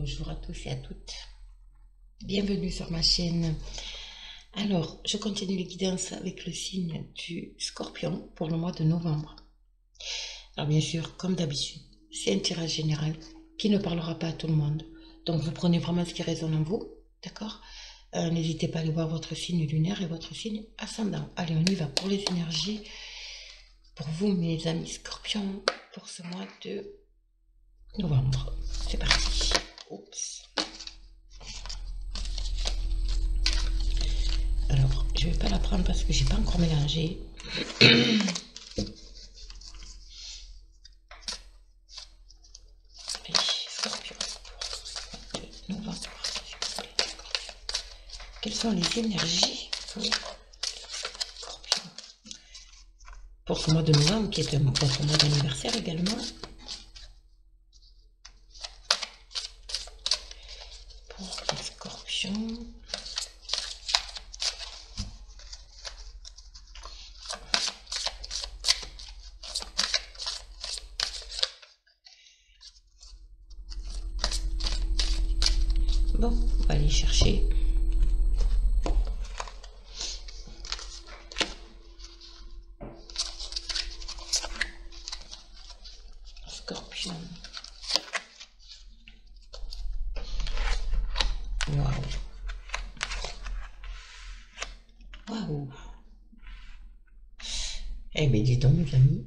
Bonjour à tous et à toutes. Bienvenue sur ma chaîne. Alors, je continue les guidances avec le signe du Scorpion pour le mois de novembre. Alors bien sûr, comme d'habitude, c'est un tirage général qui ne parlera pas à tout le monde. Donc vous prenez vraiment ce qui résonne en vous, d'accord? N'hésitez pas à aller voir votre signe lunaire et votre signe ascendant. Allez, on y va pour les énergies. Pour vous, mes amis Scorpions, pour ce mois de novembre. C'est parti. Oups. Alors, je vais pas la prendre parce que j'ai pas encore mélangé. Allez, Scorpion. Novembre. Quelles sont les énergies pour Scorpion pour ce mois de novembre, qui est votre mois d'anniversaire également? Pour les Scorpions. Bon, on va aller chercher. Scorpion. Waouh. Waouh. Eh bien, dis donc, mes amis.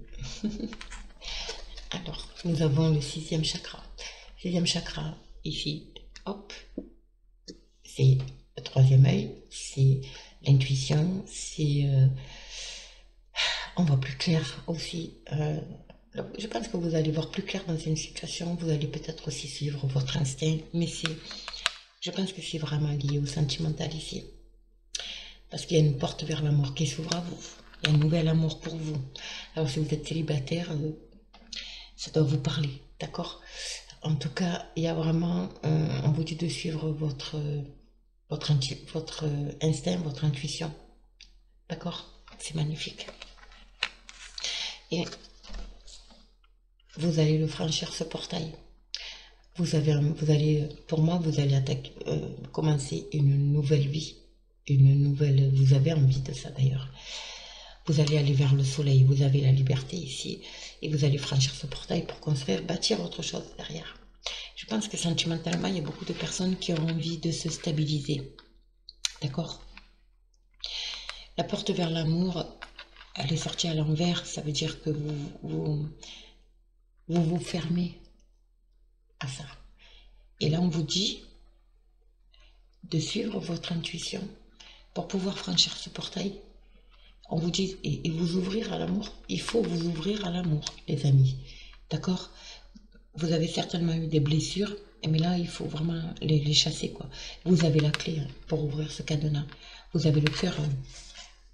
Alors, nous avons le sixième chakra. Sixième chakra, ici, hop. C'est le troisième œil, c'est l'intuition, c'est... on voit plus clair aussi. Je pense que vous allez voir plus clair dans une situation. Vous allez peut-être aussi suivre votre instinct, mais je pense que c'est vraiment lié au sentimental ici. Parce qu'il y a une porte vers l'amour qui s'ouvre à vous. Il y a un nouvel amour pour vous. Alors si vous êtes célibataire, ça doit vous parler, d'accord? En tout cas, il y a vraiment, on vous dit de suivre votre instinct, votre intuition. D'accord? C'est magnifique. Et vous allez le franchir, ce portail. Vous allez, pour moi, vous allez commencer une nouvelle vie. Vous avez envie de ça d'ailleurs. Vous allez aller vers le soleil, vous avez la liberté ici. Et vous allez franchir ce portail pour construire, bâtir autre chose derrière. Je pense que sentimentalement, il y a beaucoup de personnes qui ont envie de se stabiliser. D'accord? La porte vers l'amour, elle est sortie à l'envers. Ça veut dire que vous fermez à ça. Et là, on vous dit de suivre votre intuition pour pouvoir franchir ce portail. On vous dit, et vous ouvrir à l'amour. Il faut vous ouvrir à l'amour, les amis. D'accord? Vous avez certainement eu des blessures, mais là, il faut vraiment les chasser, quoi. Vous avez la clé pour ouvrir ce cadenas. Vous avez le cœur, vous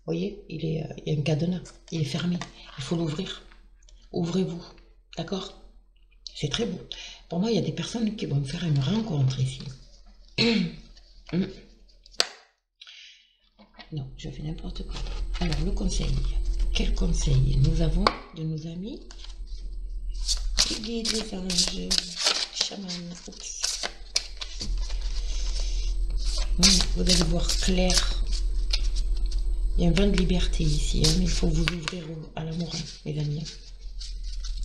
voyez, il y a un cadenas, il est fermé. Il faut l'ouvrir. Ouvrez-vous, d'accord? C'est très beau. Pour moi, il y a des personnes qui vont faire une rencontre ici. Non, je fais n'importe quoi. Alors, le conseil. Quel conseil nous avons de nos amis? Les guides, les anges, chamans. Vous allez voir clair. Il y a un vent de liberté ici, mais il faut vous ouvrir à l'amour, mes amis.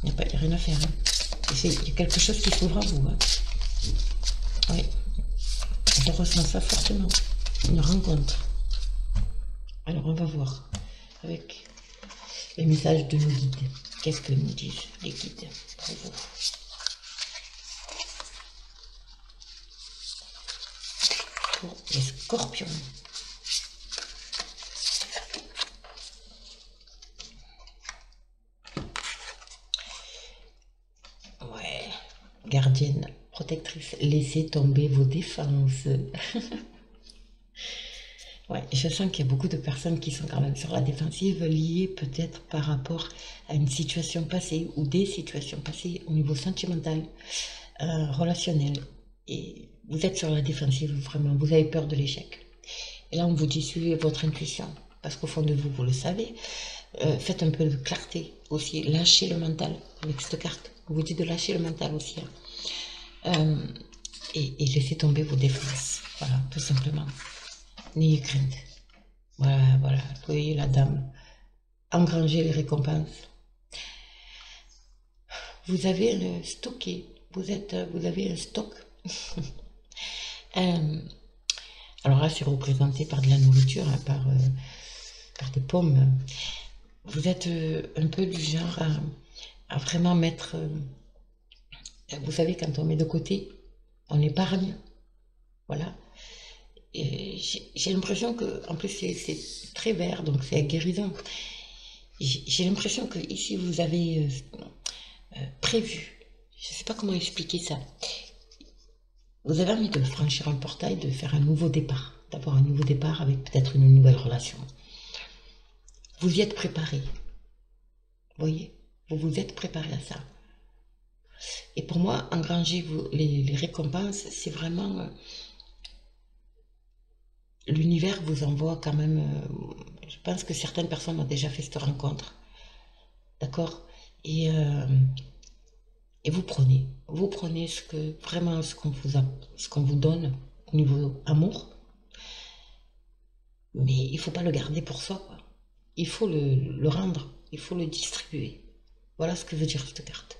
Il n'y a rien à faire. Il y a quelque chose qui s'ouvre à vous. Oui. Je ressens ça fortement. Une rencontre. Alors, on va voir avec les messages de nos guides. Qu'est-ce que nous disent les guides pour vous? Pour les Scorpions. Ouais. Gardienne, protectrice, laissez tomber vos défenses. Ouais, je sens qu'il y a beaucoup de personnes qui sont quand même sur la défensive, liées peut-être par rapport à une situation passée ou des situations passées au niveau sentimental, relationnel. Et vous êtes sur la défensive, vraiment, vous avez peur de l'échec. Et là, on vous dit, suivez votre intuition, parce qu'au fond de vous, vous le savez. Faites un peu de clarté aussi, lâchez le mental avec cette carte. On vous dit de lâcher le mental aussi. et laissez tomber vos défenses. Voilà, tout simplement. N'ayez crainte. Voilà, voilà. Vous voyez la dame. Engranger les récompenses. Vous avez le stocké. Vous avez un stock. Alors là, c'est représenté par de la nourriture, hein, par des pommes. Vous êtes un peu du genre à vraiment mettre... vous savez, quand on met de côté, on épargne. Voilà. J'ai l'impression que, en plus, c'est très vert, donc c'est guérissant. J'ai l'impression que ici, vous avez prévu. Je ne sais pas comment expliquer ça. Vous avez envie de franchir un portail, de faire un nouveau départ, d'avoir un nouveau départ avec peut-être une nouvelle relation. Vous y êtes préparé. Vous voyez, vous vous êtes préparé à ça. Et pour moi, engranger les récompenses, c'est vraiment... l'univers vous envoie quand même... je pense que certaines personnes ont déjà fait cette rencontre. D'accord? Et vous prenez ce que vraiment ce qu'on vous donne au niveau amour. Mais il ne faut pas le garder pour soi, quoi. Il faut le rendre, il faut le distribuer. Voilà ce que veut dire cette carte.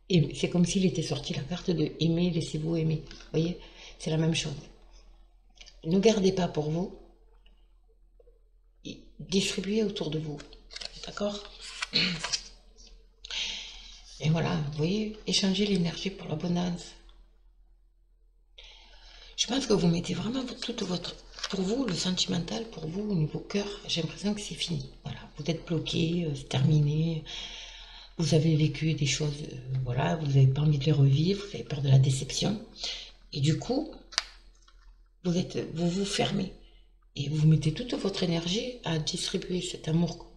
Et c'est comme s'il était sorti la carte de aimer, laissez-vous aimer. Vous voyez, c'est la même chose. Ne gardez pas pour vous, distribuez autour de vous. D'accord? Et voilà, vous voyez, échangez l'énergie pour l'abondance. Je pense que vous mettez vraiment toute votre... Pour vous, le sentimental, pour vous, au niveau cœur, j'ai l'impression que c'est fini. Voilà, vous êtes bloqué, c'est terminé. Vous avez vécu des choses, voilà, vous n'avez pas envie de les revivre, vous avez peur de la déception. Et du coup, vous vous fermez. Et vous mettez toute votre énergie à distribuer cet amour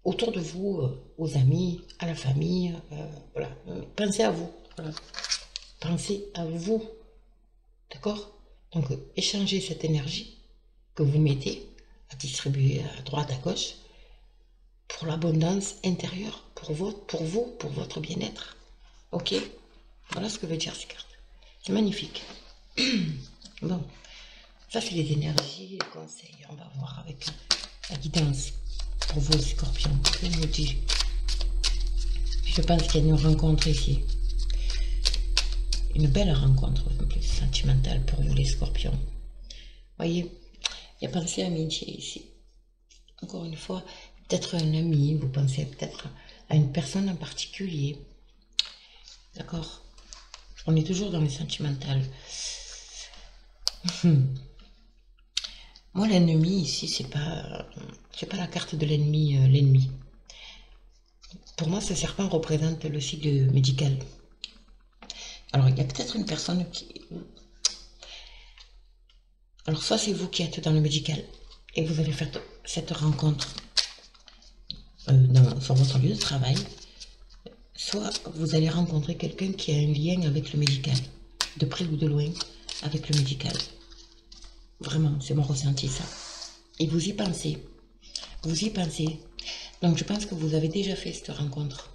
autour de vous, aux amis, à la famille. Voilà. Pensez à vous. Voilà. Pensez à vous. D'accord? Donc, échangez cette énergie que vous mettez à distribuer à droite, à gauche, pour l'abondance intérieure, pour vous, pour votre bien-être. Ok? Voilà ce que veut dire ces cartes. C'est magnifique. Bon, ça c'est les énergies, les conseils. On va voir avec la guidance pour vous, les scorpions. Je pense qu'il y a une rencontre ici. Une belle rencontre, en plus, sentimentale pour vous, les scorpions. Voyez, il y a pensée amitié ici. Encore une fois, peut-être un ami, vous pensez peut-être à une personne en particulier. D'accord? On est toujours dans le sentimental. Moi, l'ennemi ici, c'est pas la carte de l'ennemi. L'ennemi. Pour moi, ce serpent représente le cycle médical. Alors, il y a peut-être une personne qui... Alors, soit c'est vous qui êtes dans le médical et vous allez faire cette rencontre sur votre lieu de travail, soit vous allez rencontrer quelqu'un qui a un lien avec le médical, de près ou de loin, avec le médical. Vraiment, c'est mon ressenti, ça. Et vous y pensez. Vous y pensez. Donc, je pense que vous avez déjà fait cette rencontre.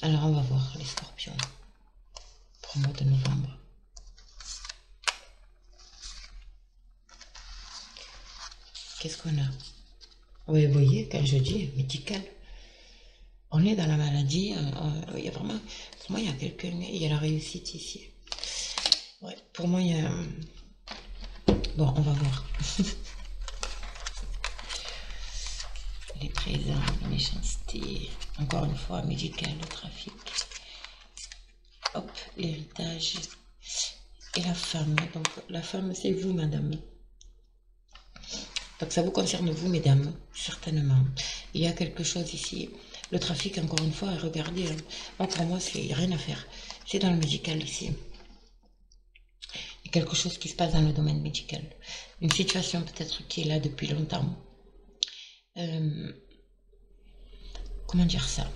Alors, on va voir les scorpions pour le mois de novembre. Qu'est-ce qu'on a? Oui, vous voyez, quand je dis médical, on est dans la maladie. Il y a vraiment... Pour moi, il y a quelqu'un... Il y a la réussite ici. Ouais, pour moi, il y a... Bon, on va voir. Les présents, la méchanceté. Encore une fois, médical, le trafic. Hop, l'héritage. Et la femme. Donc, la femme, c'est vous, madame. Donc, ça vous concerne, vous, mesdames, certainement. Il y a quelque chose ici. Le trafic, encore une fois, regardez. Hein. Bon, pour moi, il n'y a rien à faire. C'est dans le médical, ici. Il y a quelque chose qui se passe dans le domaine médical. Une situation, peut-être, qui est là depuis longtemps. Comment dire ça?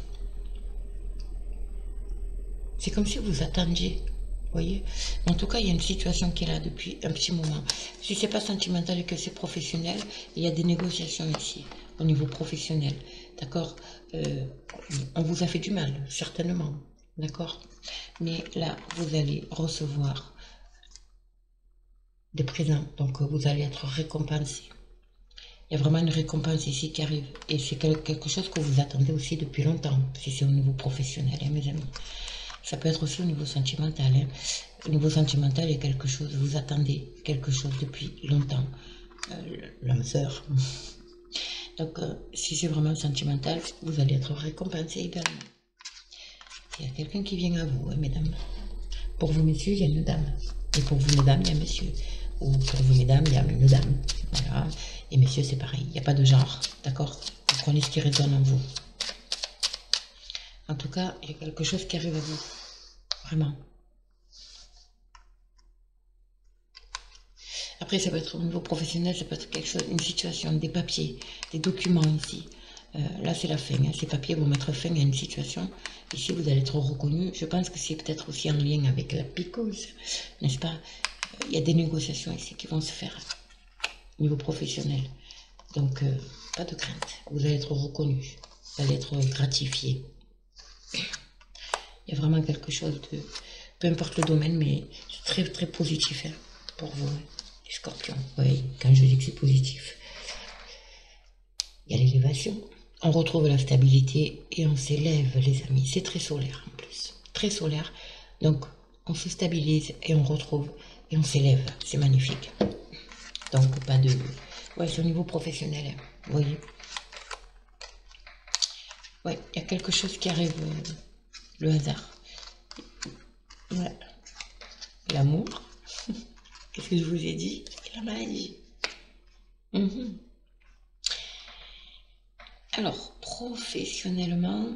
C'est comme si vous attendiez. Vous voyez? En tout cas, il y a une situation qui est là depuis un petit moment. Si c'est pas sentimental et que c'est professionnel, il y a des négociations ici, au niveau professionnel. D'accord? On vous a fait du mal, certainement. D'accord? Mais là, vous allez recevoir des présents, donc vous allez être récompensé. Il y a vraiment une récompense ici qui arrive. Et c'est quelque chose que vous attendez aussi depuis longtemps, si c'est au niveau professionnel, hein, mes amis. Ça peut être aussi au niveau sentimental. Hein. Au niveau sentimental, il y a quelque chose, vous attendez quelque chose depuis longtemps. L'âme sœur. Donc, si c'est vraiment sentimental, vous allez être récompensé également. Il y a quelqu'un qui vient à vous, hein, mesdames. Pour vous, messieurs, il y a une dame. Et pour vous, mesdames, il y a un monsieur. Ou pour vous, mesdames, il y a une dame. Voilà. Et messieurs, c'est pareil. Il n'y a pas de genre. D'accord? Vous prenez ce qui résonne en vous. En tout cas, il y a quelque chose qui arrive à vous. Vraiment. Après, ça peut être au niveau professionnel, ça peut être quelque chose, une situation, des papiers, des documents ici. Là, c'est la fin. Hein. Ces papiers vont mettre fin à une situation. Ici, vous allez être reconnu. Je pense que c'est peut-être aussi en lien avec la picouse, n'est-ce pas? Il y a des négociations ici qui vont se faire au niveau professionnel. Donc, pas de crainte. Vous allez être reconnu. Vous allez être gratifié. Il y a vraiment quelque chose de... Peu importe le domaine, mais c'est très, très positif hein, pour vous, les scorpions. Oui, quand je dis que c'est positif. Il y a l'élévation. On retrouve la stabilité et on s'élève, les amis. C'est très solaire en plus. Très solaire. Donc, on se stabilise et on retrouve et on s'élève. C'est magnifique. Donc, pas de... Ouais, c'est au niveau professionnel. Hein. Vous voyez? Ouais, il y a quelque chose qui arrive. Le hasard. Ouais. L'amour. Qu'est-ce que je vous ai dit? La magie. Alors, professionnellement,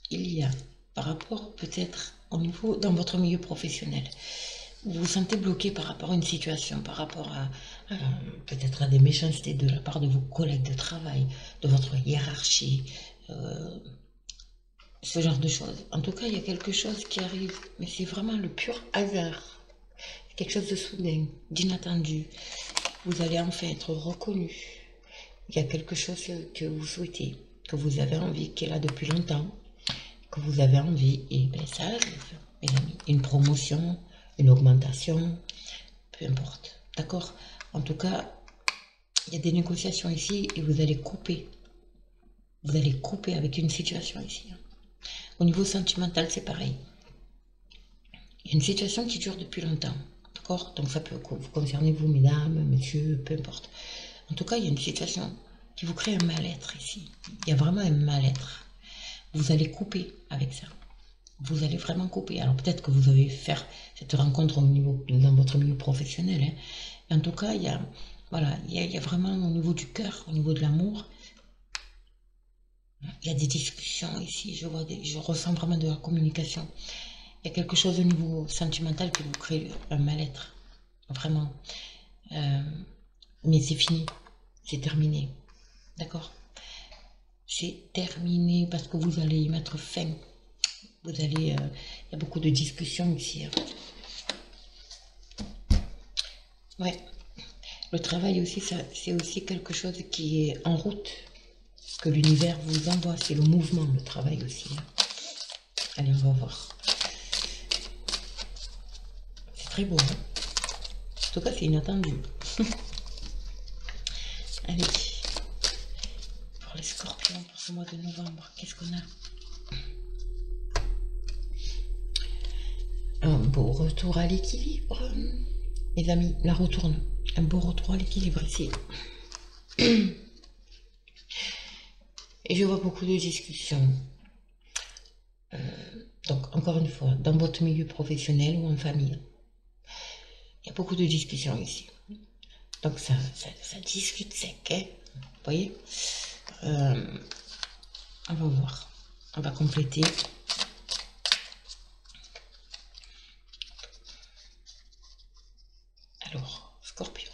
il y a, par rapport peut-être au niveau, dans votre milieu professionnel, vous vous sentez bloqué par rapport à une situation, par rapport à peut-être à des méchancetés de la part de vos collègues de travail, de votre hiérarchie, ce genre de choses. En tout cas, il y a quelque chose qui arrive, mais c'est vraiment le pur hasard. Quelque chose de soudain, d'inattendu. Vous allez enfin être reconnu. Il y a quelque chose que vous souhaitez, que vous avez envie, qui est là depuis longtemps, que vous avez envie, et bien ça arrive, mes amis. Une promotion, une augmentation, peu importe. D'accord? En tout cas, il y a des négociations ici et vous allez couper. Vous allez couper avec une situation ici. Au niveau sentimental, c'est pareil. Il y a une situation qui dure depuis longtemps. D'accord? Donc ça peut vous concerner, vous, mesdames, messieurs, peu importe. En tout cas, il y a une situation qui vous crée un mal-être ici. Il y a vraiment un mal-être. Vous allez couper avec ça. Vous allez vraiment couper. Alors peut-être que vous allez faire cette rencontre au niveau, dans votre milieu professionnel. Hein. En tout cas, il y a, voilà, il y a vraiment au niveau du cœur, au niveau de l'amour, il y a des discussions ici. Je ressens vraiment de la communication. Il y a quelque chose au niveau sentimental qui vous crée un mal-être. Vraiment. Mais c'est fini. C'est terminé. D'accord? C'est terminé parce que vous allez y mettre fin. Vous allez... il y a beaucoup de discussions ici. Hein. Ouais. Le travail aussi, c'est aussi quelque chose qui est en route. Que l'univers vous envoie. C'est le mouvement, le travail aussi. Hein. Allez, on va voir. C'est très beau. Hein. En tout cas, c'est inattendu. Allez. Pour les scorpions, pour ce mois de novembre, qu'est-ce qu'on a? Un beau retour à l'équilibre. Mes amis, la retourne. Un beau retour à l'équilibre ici. Et je vois beaucoup de discussions. Donc, encore une fois, dans votre milieu professionnel ou en famille. Il y a beaucoup de discussions ici. Donc, ça discute sec. Hein. Vous voyez on va voir. On va compléter. Alors, Scorpion.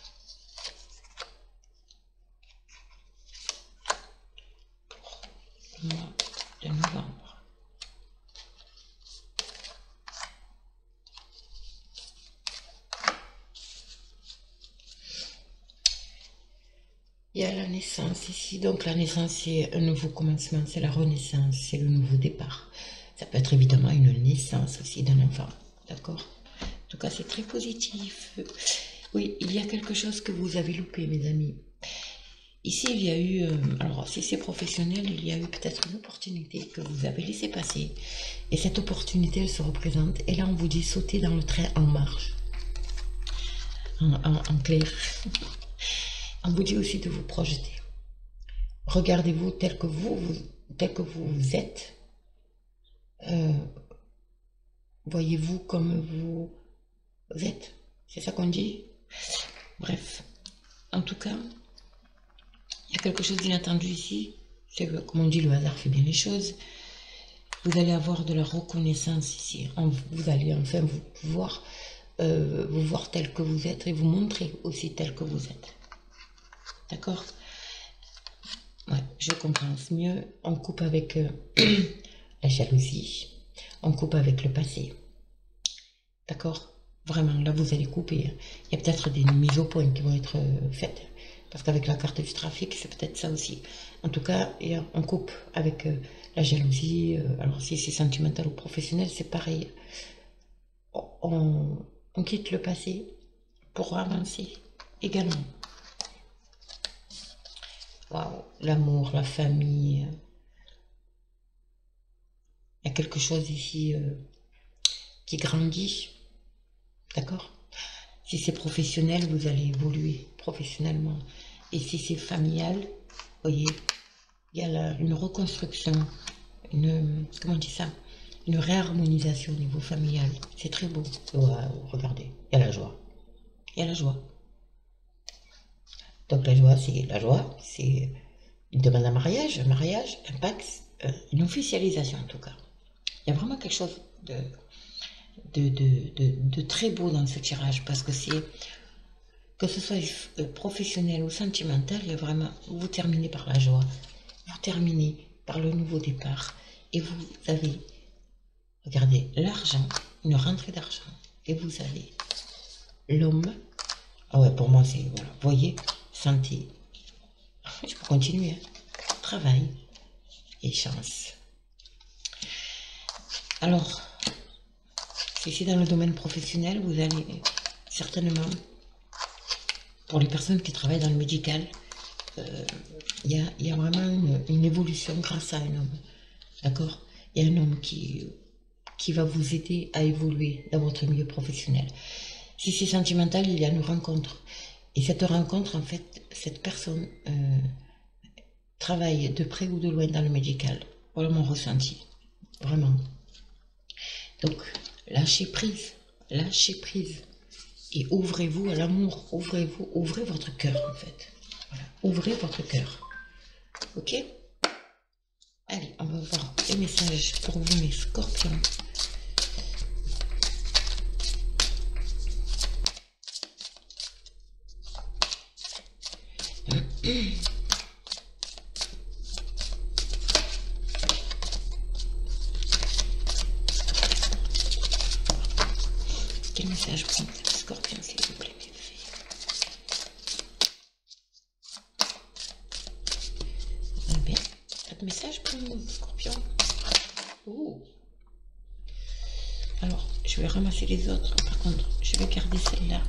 Pour le mois de novembre. Il y a la naissance ici. Donc, la naissance, c'est un nouveau commencement. C'est la renaissance. C'est le nouveau départ. Ça peut être évidemment une naissance aussi d'un enfant. D'accord? En tout cas, c'est très positif. Oui, il y a quelque chose que vous avez loupé, mes amis. Ici, il y a eu, alors si c'est professionnel, il y a eu peut-être une opportunité que vous avez laissé passer. Et cette opportunité, elle se représente. Et là, on vous dit sauter dans le train en marche. En clair. On vous dit aussi de vous projeter. Regardez-vous tel que vous êtes. Voyez-vous comme vous êtes. C'est ça qu'on dit? Bref. En tout cas, il y a quelque chose d'inattendu ici. C'est que, comme on dit, le hasard fait bien les choses. Vous allez avoir de la reconnaissance ici. Vous allez enfin vous voir tel que vous êtes et vous montrer aussi tel que vous êtes. D'accord? Ouais, je comprends mieux. On coupe avec la jalousie. On coupe avec le passé. D'accord? Vraiment, là, vous allez couper. Il y a peut-être des mises au point qui vont être faites. Parce qu'avec la carte du trafic, c'est peut-être ça aussi. En tout cas, on coupe avec la jalousie. Alors, si c'est sentimental ou professionnel, c'est pareil. On quitte le passé pour avancer également. Waouh, l'amour, la famille. Il y a quelque chose ici qui grandit. D'accord? Si c'est professionnel, vous allez évoluer professionnellement. Et si c'est familial, vous voyez, il y a une reconstruction, comment on dit ça? Une réharmonisation au niveau familial. C'est très beau. Wow, regardez, il y a la joie. Il y a la joie. Donc la joie, c'est une demande en mariage, un pacte, une officialisation en tout cas. Il y a vraiment quelque chose de très beau dans ce tirage parce que c'est, que ce soit professionnel ou sentimental, il y a vraiment, vous terminez par la joie, vous terminez par le nouveau départ et vous avez, regardez, l'argent, une rentrée d'argent et vous avez l'homme. Ah ouais, pour moi c'est, voilà, voyez, santé, je peux continuer, hein. Travail et chance. Alors, si c'est dans le domaine professionnel, vous allez certainement, pour les personnes qui travaillent dans le médical, il y a vraiment une évolution grâce à un homme. D'accord? Il y a un homme qui va vous aider à évoluer dans votre milieu professionnel. Si c'est sentimental, il y a une rencontre. Et cette rencontre, en fait, cette personne travaille de près ou de loin dans le médical. Voilà mon ressenti. Vraiment. Donc, lâchez prise. Lâchez prise. Et ouvrez-vous à l'amour. Ouvrez votre cœur, en fait. Voilà. Ouvrez votre cœur. Ok? Allez, on va voir les messages pour vous, mes scorpions. Quel message pour les scorpions, s'il vous plaît, mes filles? Ah bien, pas de message pour les scorpions. Oh. Alors, je vais ramasser les autres. Par contre, je vais garder celle-là.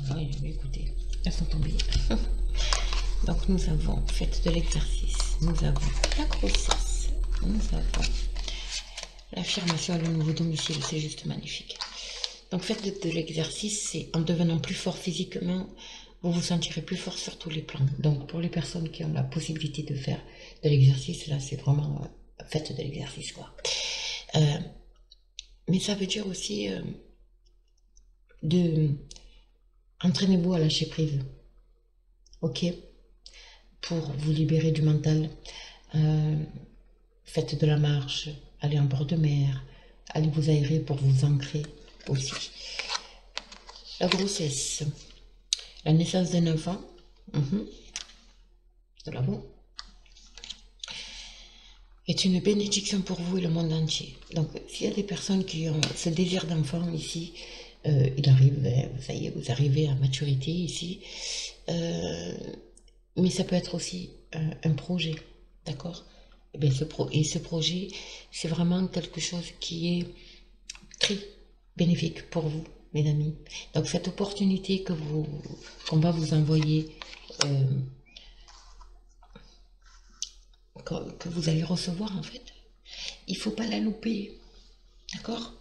Voilà, écoutez, elles sont tombées. Donc, nous avons fait de l'exercice. Nous avons la grossesse. Nous avons l'affirmation à le nouveau domicile. C'est juste magnifique. Donc, faites de l'exercice. C'est en devenant plus fort physiquement, vous vous sentirez plus fort sur tous les plans. Donc, pour les personnes qui ont la possibilité de faire de l'exercice, là, c'est vraiment faites de l'exercice, quoi. Mais ça veut dire aussi entraînez-vous à lâcher prise. Ok? Pour vous libérer du mental, faites de la marche, allez en bord de mer, allez vous aérer pour vous ancrer aussi. La grossesse, la naissance d'un enfant, de l'amour, est une bénédiction pour vous et le monde entier. Donc, s'il y a des personnes qui ont ce désir d'enfant ici, Il arrive, ça y est, vous arrivez à maturité ici. Mais ça peut être aussi un projet, d'accord? Et bien, ce projet, c'est vraiment quelque chose qui est très bénéfique pour vous, mes amis. Donc cette opportunité qu'on va vous envoyer, euh, que vous allez recevoir en fait, il ne faut pas la louper, d'accord?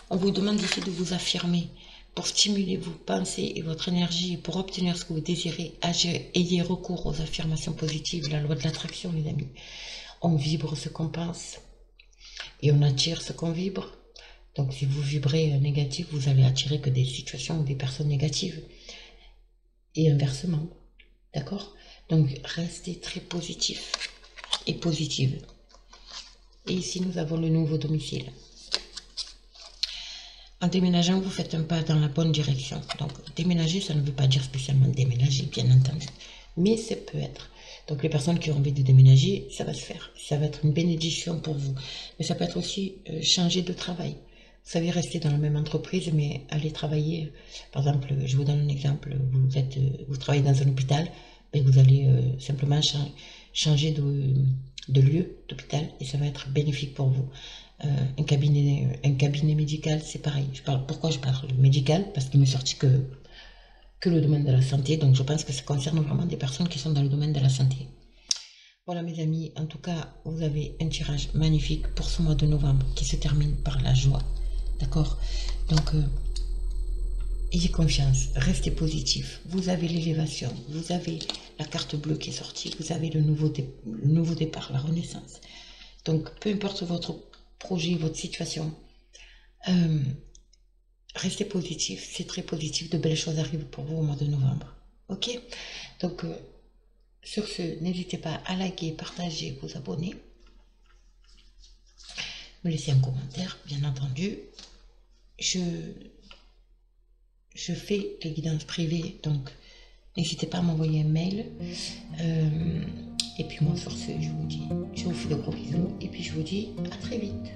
On vous demande ici de vous affirmer pour stimuler vos pensées et votre énergie, pour obtenir ce que vous désirez. Ayez recours aux affirmations positives, la loi de l'attraction, les amis. On vibre ce qu'on pense et on attire ce qu'on vibre. Donc si vous vibrez négatif, vous allez attirer que des situations ou des personnes négatives. Et inversement, d'accord? Donc restez très positif et positive. Et ici, nous avons le nouveau domicile. En déménageant, vous faites un pas dans la bonne direction. Donc, déménager, ça ne veut pas dire spécialement déménager, bien entendu. Mais ça peut être. Donc, les personnes qui ont envie de déménager, ça va se faire. Ça va être une bénédiction pour vous. Mais ça peut être aussi changer de travail. Vous savez, rester dans la même entreprise, mais aller travailler. Par exemple, je vous donne un exemple. Vous travaillez dans un hôpital, et vous allez simplement changer de lieu d'hôpital et ça va être bénéfique pour vous. Un cabinet médical, c'est pareil. Pourquoi je parle médical? Parce qu'il m'est sorti que le domaine de la santé. Donc, je pense que ça concerne vraiment des personnes qui sont dans le domaine de la santé. Voilà, mes amis. En tout cas, vous avez un tirage magnifique pour ce mois de novembre qui se termine par la joie. D'accord? Donc, ayez confiance. Restez positif. Vous avez l'élévation. Vous avez la carte bleue qui est sortie. Vous avez le nouveau départ, la renaissance. Donc, peu importe votre projet, votre situation, restez positif, c'est très positif, de belles choses arrivent pour vous au mois de novembre. Ok? Donc, sur ce, n'hésitez pas à liker, partager, vous abonner, me laisser un commentaire, bien entendu. Je fais les guidances privées, donc n'hésitez pas à m'envoyer un mail. Et puis moi, sur ce, je vous fais de gros bisous, et puis je vous dis à très vite.